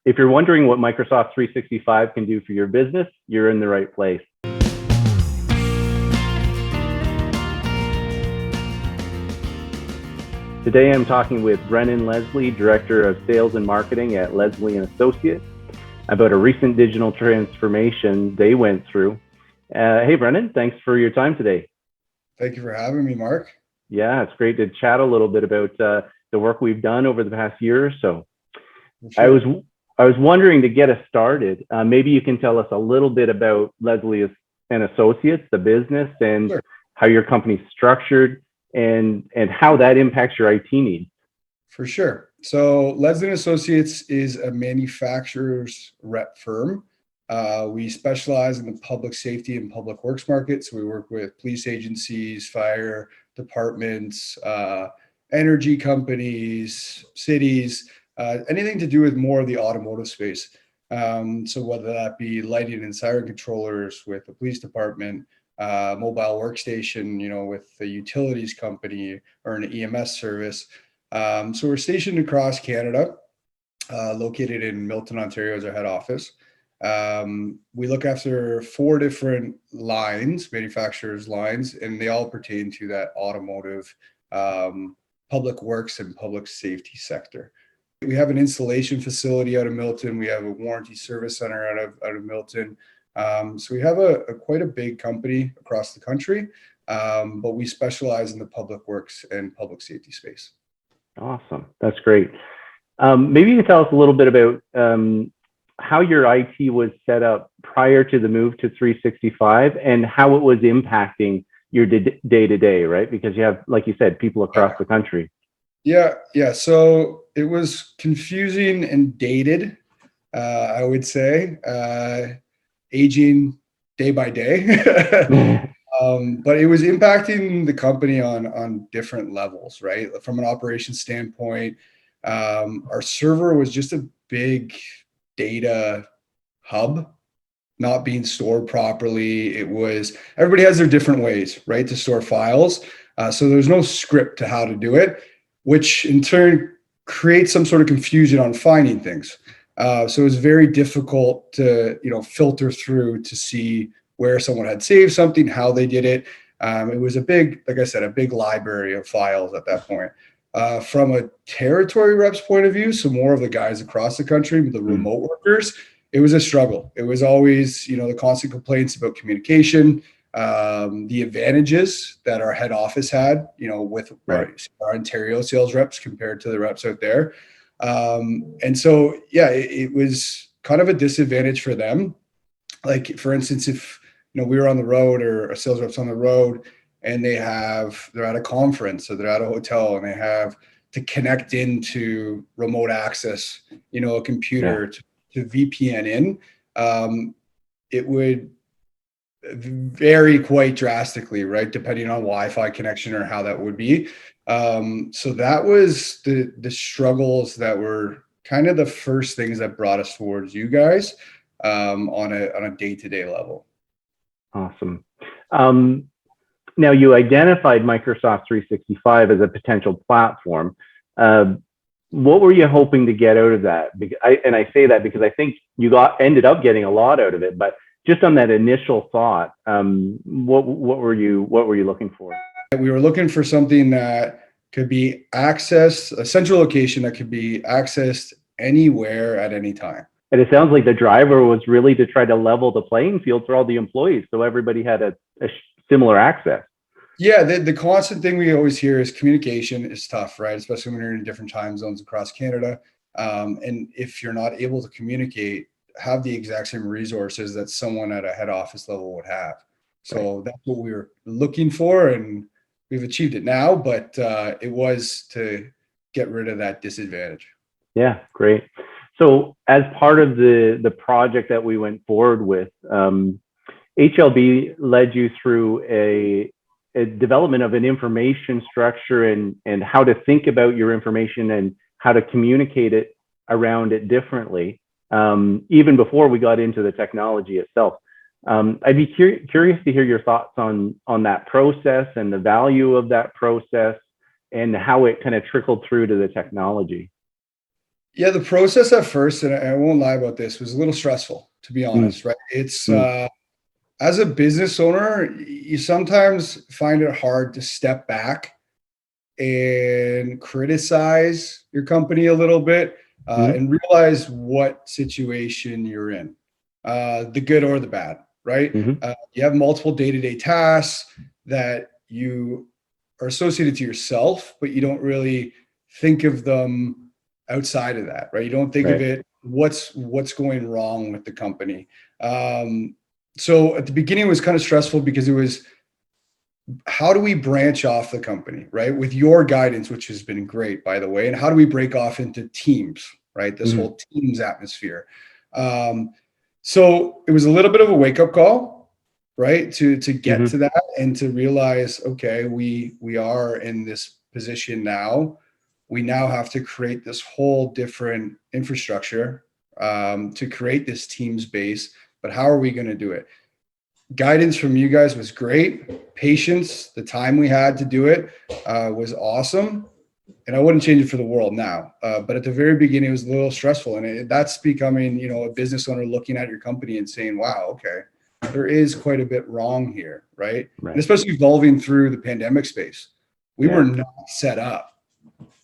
If you're wondering what Microsoft 365 can do for your business, you're in the right place. Today, I'm talking with Brennan Leslie, Director of Sales and Marketing at Leslie & Associates, about a recent digital transformation they went through. Hey, Brennan, thanks for your time today. Thank you for having me, Mark. Yeah, it's great to chat a little bit about the work we've done over the past year or so. Sure. I was wondering, to get us started, maybe you can tell us a little bit about Leslie & Associates, the business, and Sure. how your company's structured and how that impacts your IT needs. For sure. So Leslie & Associates is a manufacturer's rep firm. We specialize in the public safety and public works market. So we work with police agencies, fire departments, energy companies, cities, anything to do with more of the automotive space. So whether that be lighting and siren controllers with the police department, mobile workstation, with the utilities company or an EMS service. So we're stationed across Canada, located in Milton, Ontario as our head office. We look after 4 different lines, manufacturers' lines, and they all pertain to that automotive, public works and public safety sector. We have an installation facility out of Milton. We have a warranty service center out of Milton. So we have quite a big company across the country, but we specialize in the public works and public safety space. Awesome. That's great. Maybe you can tell us a little bit about how your IT was set up prior to the move to 365 and how it was impacting your day-to-day, right? Because you have, like you said, people across the country. Yeah. So it was confusing and dated, I would say, aging day by day. But it was impacting the company on different levels, right? From an operations standpoint, our server was just a big data hub, not being stored properly. Everybody has their different ways, right, to store files. So there's no script to how to do it, which in turn creates some sort of confusion on finding things. So it was very difficult to, filter through to see where someone had saved something, how they did it. It was like I said, a big library of files at that point. From a territory rep's point of view, so more of the guys across the country, the remote workers, it was a struggle. It was always, the constant complaints about communication, the advantages that our head office had, with our Ontario sales reps compared to the reps out there. And so, it was kind of a disadvantage for them. Like, for instance, if, we were on the road or a sales rep's on the road and they're at a conference or they're at a hotel and they have to connect into remote access, a computer to VPN in, it would vary quite drastically, right? Depending on Wi-Fi connection or how that would be. So that was the struggles that were kind of the first things that brought us towards you guys on a day-to-day level. Awesome. Now, you identified Microsoft 365 as a potential platform. What were you hoping to get out of that? And I say that because I think you ended up getting a lot out of it. But just on that initial thought, what were you looking for? We were looking for something that could be accessed, a central location that could be accessed anywhere at any time. And it sounds like the driver was really to try to level the playing field for all the employees, so everybody had a similar access. Yeah, the constant thing we always hear is communication is tough, right? Especially when you're in different time zones across Canada. And if you're not able to communicate, have the exact same resources that someone at a head office level would have. So that's what we were looking for, and we've achieved it now, but it was to get rid of that disadvantage. Yeah, great. So as part of the project that we went forward with, HLB led you through a development of an information structure and how to think about your information and how to communicate it around it differently, even before we got into the technology itself. I'd be curious to hear your thoughts on that process and the value of that process and how it kind of trickled through to the technology. Yeah, the process at first, and I won't lie about this, was a little stressful, to be Mm, honest, right? It's mm, as a business owner, you sometimes find it hard to step back and criticize your company a little bit, mm, and realize what situation you're in, the good or the bad, right? mm, You have multiple day-to-day tasks that you are associated to yourself, but you don't really think of them outside of that, right? You don't think of right. it, what's going wrong with the company. Um, so at the beginning, it was kind of stressful because it was, how do we branch off the company, right? With your guidance, which has been great, by the way, and how do we break off into teams, right? This Mm, whole teams atmosphere. Um, so it was a little bit of a wake up call, right? To get to mm, that and to realize, okay, we are in this position now. We now have to create this whole different infrastructure, to create this teams base. But how are we going to do it? Guidance from you guys was great. Patience, the time we had to do it, was awesome. And I wouldn't change it for the world now. But at the very beginning, it was a little stressful. And that's becoming, a business owner looking at your company and saying, wow, okay, there is quite a bit wrong here, right? And right. especially evolving through the pandemic space. We were Yeah. not set up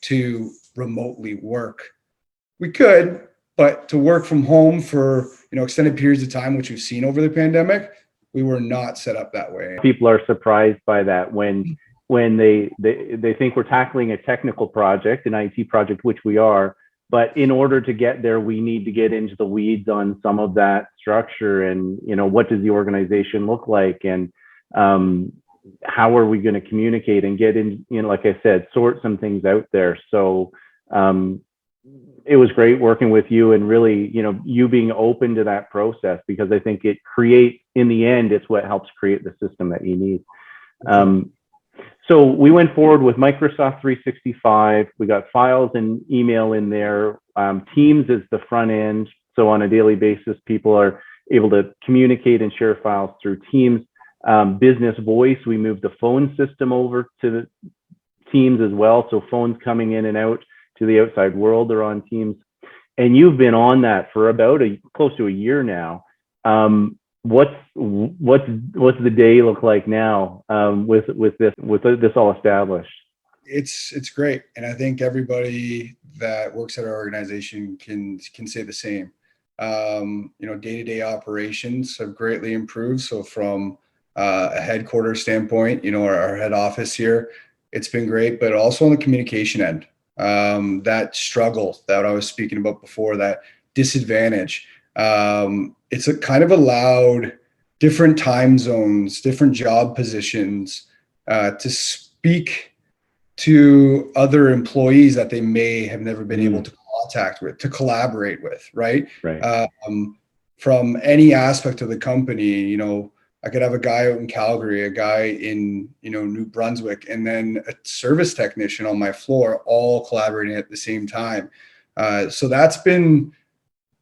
to remotely work. We could, but to work from home for, extended periods of time, which we've seen over the pandemic, we were not set up that way. People are surprised by that when they think we're tackling a technical project, an IT project, which we are. But in order to get there, we need to get into the weeds on some of that structure and, what does the organization look like, and how are we going to communicate and get in, like I said, sort some things out there. So um, it was great working with you, and really, you being open to that process, because I think it creates, in the end, it's what helps create the system that you need. Um, so we went forward with Microsoft 365. We got files and email in there. Teams is the front end. So on a daily basis, people are able to communicate and share files through Teams. Business voice, we moved the phone system over to the Teams as well. So phones coming in and out to the outside world are on Teams. And you've been on that for about close to a year now. What's the day look like now, with this all established? It's great, and I think everybody that works at our organization can say the same. Day-to-day operations have greatly improved. So from a headquarters standpoint, our head office here, it's been great, but also on the communication end, that struggle that I was speaking about before, that disadvantage, it's a kind of allowed different time zones, different job positions, to speak to other employees that they may have never been able Mm, to contact with, to collaborate with, right? right. From any aspect of the company, I could have a guy out in Calgary, a guy in, New Brunswick, and then a service technician on my floor, all collaborating at the same time. So that's been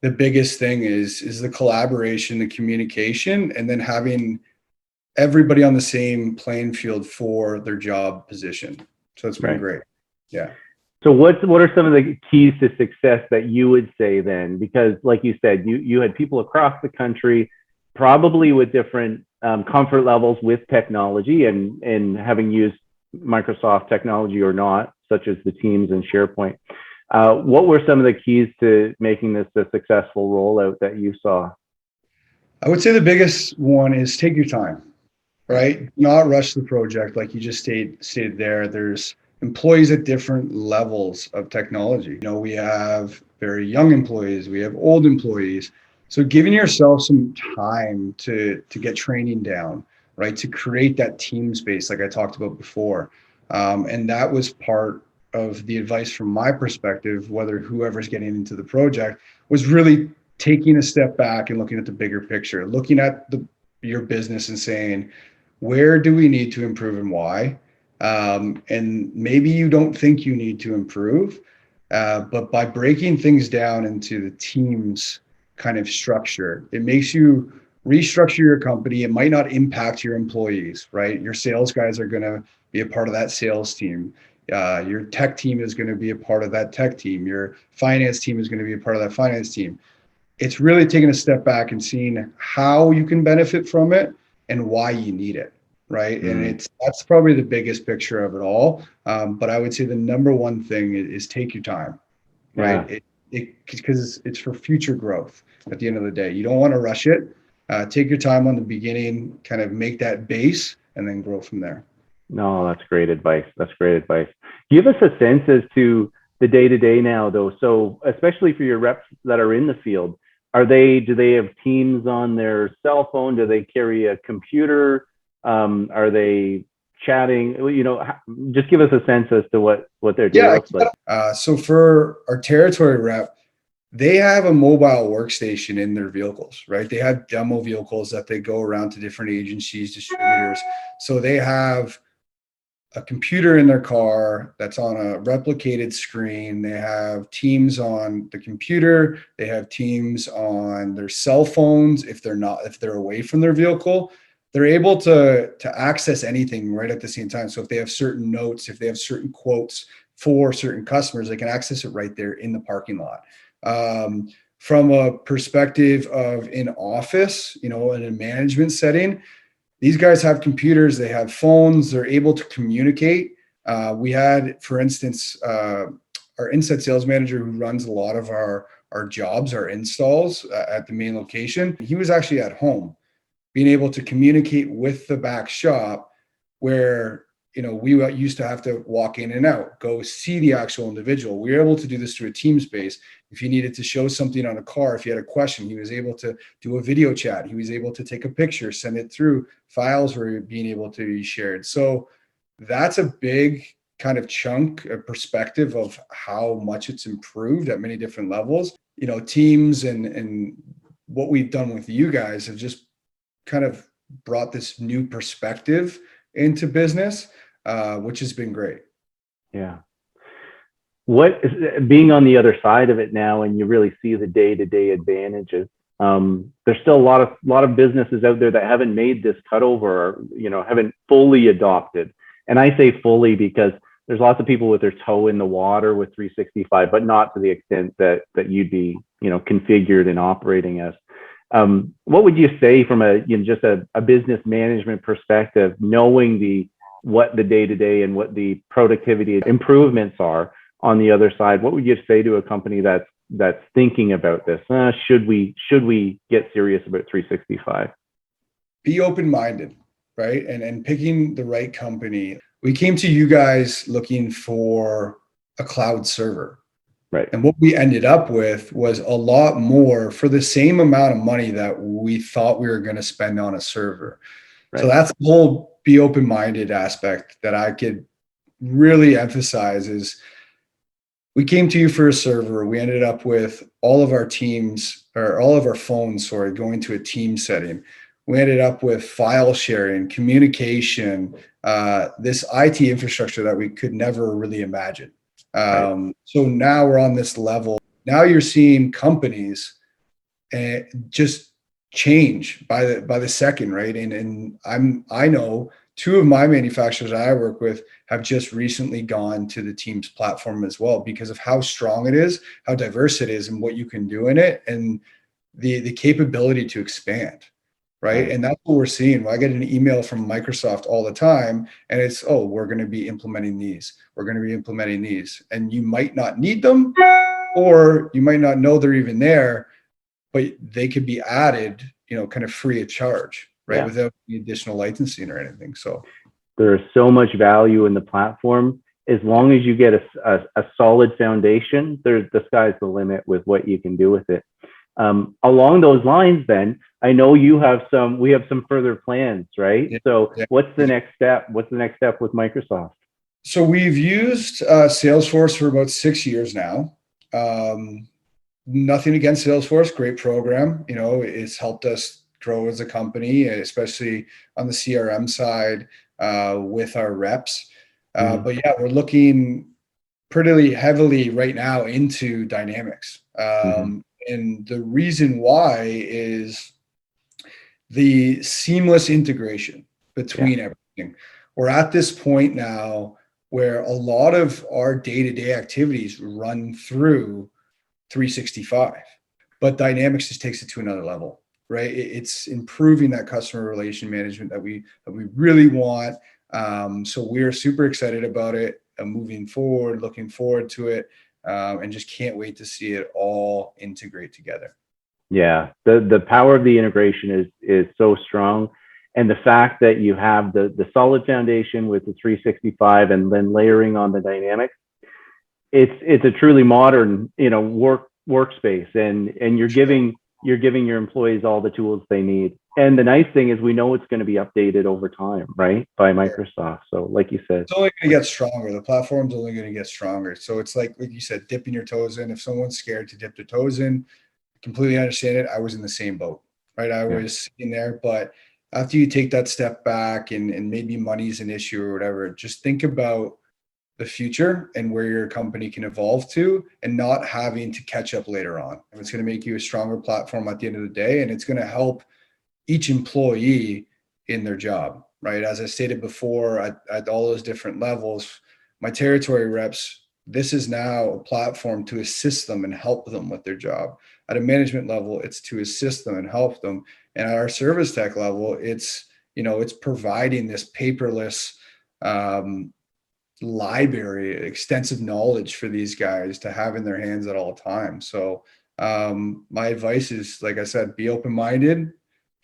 the biggest thing, is the collaboration, the communication, and then having everybody on the same playing field for their job position. So it's been Right. great. Yeah. So what are some of the keys to success that you would say then? Because like you said, you had people across the country, probably with different comfort levels with technology, and having used Microsoft technology or not, such as the Teams and SharePoint. What were some of the keys to making this a successful rollout that you saw? I would say the biggest one is take your time, right? Do not rush the project. Like you just stated there, there's employees at different levels of technology. We have very young employees, we have old employees. So giving yourself some time to get training down, right? To create that team space, like I talked about before. And that was part of the advice from my perspective, whether whoever's getting into the project, was really taking a step back and looking at the bigger picture, looking at your business and saying, where do we need to improve and why? And maybe you don't think you need to improve, but by breaking things down into the team's kind of structure, it makes you restructure your company. It might not impact your employees, right? Your sales guys are going to be a part of that sales team. Your tech team is going to be a part of that tech team. Your finance team is going to be a part of that finance team. It's really taking a step back and seeing how you can benefit from it and why you need it, right? And that's probably the biggest picture of it all. But I would say the number one thing is take your time, right? Because it's for future growth at the end of the day. You don't want to rush it. Take your time on the beginning, kind of make that base, and then grow from there. No, that's great advice. That's great advice. Give us a sense as to the day to day now, though. So, especially for your reps that are in the field, do they have Teams on their cell phone? Do they carry a computer? Are they chatting? Just give us a sense as to what their day looks like. So for our territory rep, they have a mobile workstation in their vehicles, right? They have demo vehicles that they go around to different agencies, distributors. So they have a computer in their car that's on a replicated screen. They have Teams on the computer. They have Teams on their cell phones. If they're away from their vehicle, they're able to access anything right at the same time. So if they have certain notes, if they have certain quotes for certain customers, they can access it right there in the parking lot. From a perspective of in office, in a management setting, these guys have computers, they have phones, they're able to communicate. We had, for instance, our inside sales manager who runs a lot of our jobs, our installs at the main location. He was actually at home being able to communicate with the back shop where, we used to have to walk in and out, go see the actual individual. We were able to do this through a team space. If you needed to show something on a car, if you had a question, he was able to do a video chat. He was able to take a picture, send it through. Files were being able to be shared. So that's a big kind of chunk, a perspective of how much it's improved at many different levels. Teams and what we've done with you guys have just kind of brought this new perspective into business, which has been great. Yeah. What is being on the other side of it now, and you really see the day-to-day advantages. There's still a lot of businesses out there that haven't made this cutover, or haven't fully adopted. And I say fully because there's lots of people with their toe in the water with 365, but not to the extent that you'd be configured and operating as. What would you say from just a business management perspective, knowing what the day-to-day and what the productivity improvements are on the other side? What would you say to a company that's thinking about this? Should we get serious about 365? Be open-minded, right? And picking the right company. We came to you guys looking for a cloud server. Right. And what we ended up with was a lot more for the same amount of money that we thought we were going to spend on a server. Right. So that's the whole be open-minded aspect that I could really emphasize is we came to you for a server. We ended up with all of our phones, going to a team setting. We ended up with file sharing, communication, this IT infrastructure that we could never really imagine. Right. So now we're on this level. Now you're seeing companies just change by the second, right? And I know two of my manufacturers I work with have just recently gone to the Teams platform as well because of how strong it is, how diverse it is, and what you can do in it, and the capability to expand. Right. And that's what we're seeing. I get an email from Microsoft all the time and it's, we're going to be implementing these. We're going to be implementing these. And you might not need them, or you might not know they're even there, but they could be added, kind of free of charge, right? Yeah. Without any additional licensing or anything. So there's so much value in the platform. As long as you get a solid foundation, the sky's the limit with what you can do with it. Along those lines, then, I know we have some further plans, right? Yeah. So what's the next step? What's the next step with Microsoft? So we've used Salesforce for about 6 years now. Nothing against Salesforce, great program. It's helped us grow as a company, especially on the CRM side with our reps. But yeah, we're looking pretty heavily right now into Dynamics. And the reason why is the seamless integration between everything. We're at this point now where a lot of our day-to-day activities run through 365, but Dynamics just takes it to another level, right? It's improving that customer relation management that we really want. So we're super excited about it, moving forward, looking forward to it, and just can't wait to see it all integrate together. Yeah, the power of the integration is so strong, and the fact that you have the solid foundation with the 365 and then layering on the dynamics, it's a truly modern, workspace, and you're giving your employees all the tools they need. And the nice thing is we know it's going to be updated over time, right, by Microsoft. So like you said, It's only going to get stronger. The platform's only going to get stronger. So it's like you said, dipping your toes in. If someone's scared to dip their toes in, completely understand it. I was in the same boat, right? I was sitting there, but after you take that step back and maybe money's an issue or whatever, just think about the future and where your company can evolve to, and not having to catch up later on. And it's going to make you a stronger platform at the end of the day. And it's going to help each employee in their job, right? As I stated before, at all those different levels, my territory reps, this is now a platform to assist them and help them with their job. At a management level, it's to assist them and help them. And at our service tech level, it's providing this paperless library, extensive knowledge for these guys to have in their hands at all times. So my advice is, like I said, be open-minded,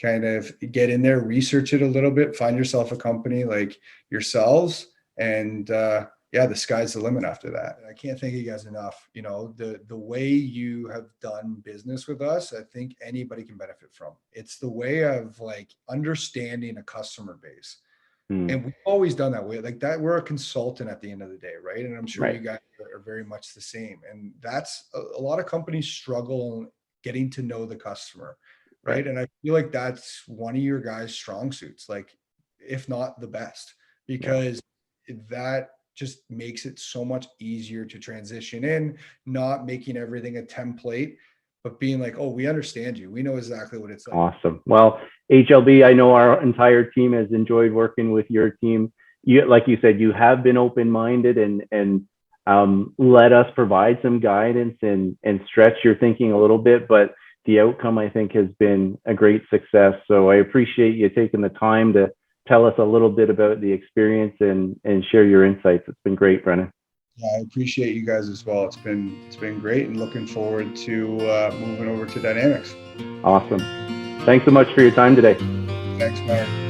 kind of get in there, research it a little bit, find yourself a company like yourselves, and the sky's the limit after that. I can't thank you guys enough. The way you have done business with us, I think anybody can benefit from. It's the way of like understanding a customer base. And we've always done that way, like that. We're a consultant at the end of the day, right? And I'm sure you guys are very much the same. And that's a lot of companies struggle getting to know the customer, right? And I feel like that's one of your guys' strong suits, like if not the best, because that just makes it so much easier to transition in, not making everything a template, but being like, oh, we understand you. We know exactly what it's like. Awesome. Well, HLB, I know our entire team has enjoyed working with your team. Like you said, you have been open-minded and let us provide some guidance and stretch your thinking a little bit, but the outcome, I think, has been a great success. So I appreciate you taking the time to tell us a little bit about the experience and share your insights. It's been great, Brennan. Yeah, I appreciate you guys as well. It's been great, and looking forward to moving over to Dynamics. Awesome. Thanks so much for your time today. Thanks, Mark.